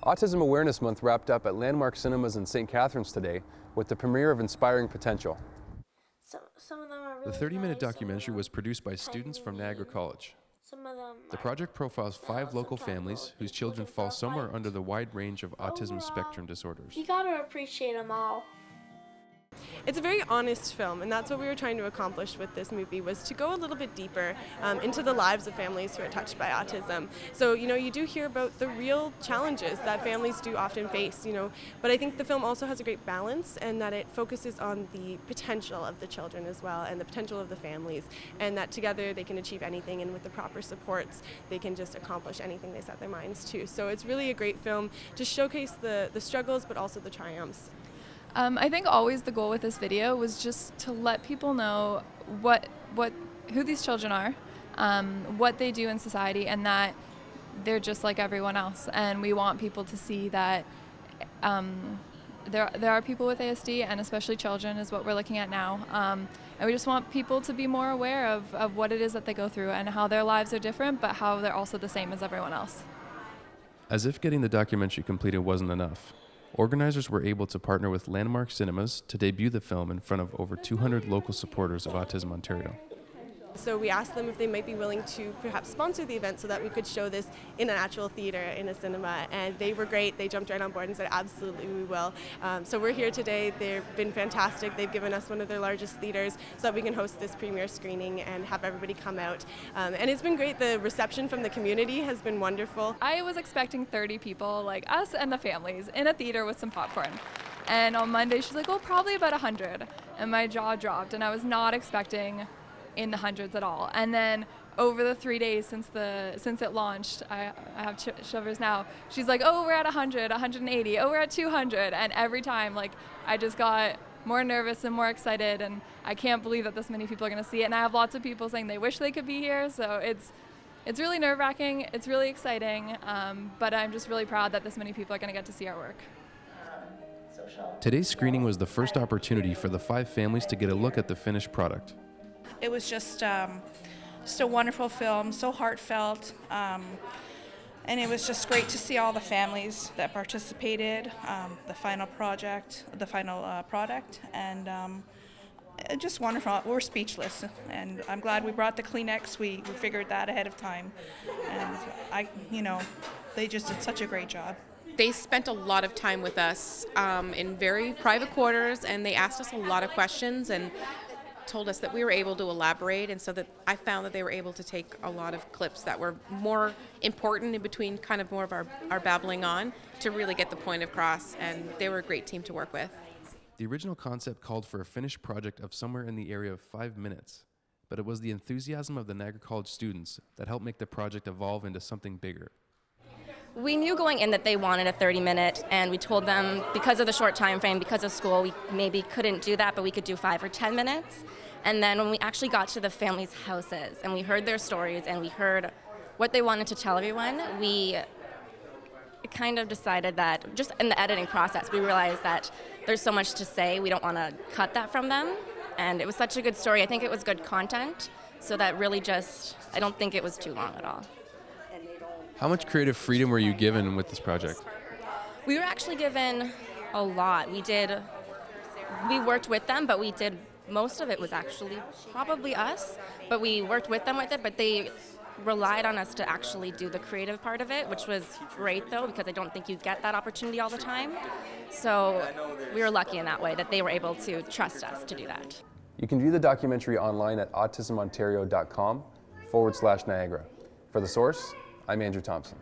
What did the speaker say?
Autism Awareness Month wrapped up at Landmark Cinemas in St. Catharines today with the premiere of Inspiring Potential. Some of them are really The 30-minute nice, documentary was produced by students from Niagara College. Some of them The project profiles 5 local families whose children fall somewhere under the wide range of autism spectrum disorders. You gotta appreciate them all. It's a very honest film, and that's what we were trying to accomplish with this movie, was to go a little bit deeper into the lives of families who are touched by autism. So, you do hear about the real challenges that families do often face, but I think the film also has a great balance, and that it focuses on the potential of the children as well, and the potential of the families, and that together they can achieve anything, and with the proper supports, they can just accomplish anything they set their minds to. So it's really a great film to showcase the struggles, but also the triumphs. I think always the goal with this video was just to let people know who these children are, what they do in society, and that they're just like everyone else. And we want people to see that there are people with ASD, and especially children is what we're looking at now. And we just want people to be more aware of what it is that they go through and how their lives are different, but how they're also the same as everyone else. As if getting the documentary completed wasn't enough, organizers were able to partner with Landmark Cinemas to debut the film in front of over 200 local supporters of Autism Ontario. So we asked them if they might be willing to perhaps sponsor the event so that we could show this in an actual theater, in a cinema, and they were great. They jumped right on board and said, absolutely, we will. So we're here today. They've been fantastic. They've given us one of their largest theaters so that we can host this premiere screening and have everybody come out. And it's been great. The reception from the community has been wonderful. I was expecting 30 people, like us and the families, in a theater with some popcorn. And on Monday, she's like, oh, probably about 100. And my jaw dropped, and I was not expecting in the hundreds at all. And then over the 3 days since it launched, I have shivers now, she's like, oh, we're at 100, 180, oh, we're at 200. And every time, I just got more nervous and more excited, and I can't believe that this many people are going to see it. And I have lots of people saying they wish they could be here, so it's really nerve-wracking, it's really exciting, but I'm just really proud that this many people are going to get to see our work. Today's screening was the first opportunity for the 5 families to get a look at the finished product. It was just a wonderful film, so heartfelt, and it was just great to see all the families that participated, the final product, and just wonderful. We're speechless, and I'm glad we brought the Kleenex. We figured that ahead of time, and they just did such a great job. They spent a lot of time with us in very private quarters, and they asked us a lot of questions and told us that we were able to elaborate, and so that I found that they were able to take a lot of clips that were more important in between kind of more of our babbling on to really get the point across, and they were a great team to work with. The original concept called for a finished project of somewhere in the area of 5 minutes, but it was the enthusiasm of the Niagara College students that helped make the project evolve into something bigger. We knew going in that they wanted a 30-minute, and we told them because of the short time frame, because of school, we maybe couldn't do that, but we could do 5 or 10 minutes. And then when we actually got to the families' houses and we heard their stories and we heard what they wanted to tell everyone, we kind of decided that just in the editing process, we realized that there's so much to say, we don't want to cut that from them. And it was such a good story. I think it was good content, so that really I don't think it was too long at all. How much creative freedom were you given with this project? We were actually given a lot. We worked with them, but most of it was actually probably us, but we worked with them with it, but they relied on us to actually do the creative part of it, which was great though, because I don't think you get that opportunity all the time. So we were lucky in that way that they were able to trust us to do that. You can view the documentary online at autismontario.com/Niagara. For The Source, I'm Andrew Thompson.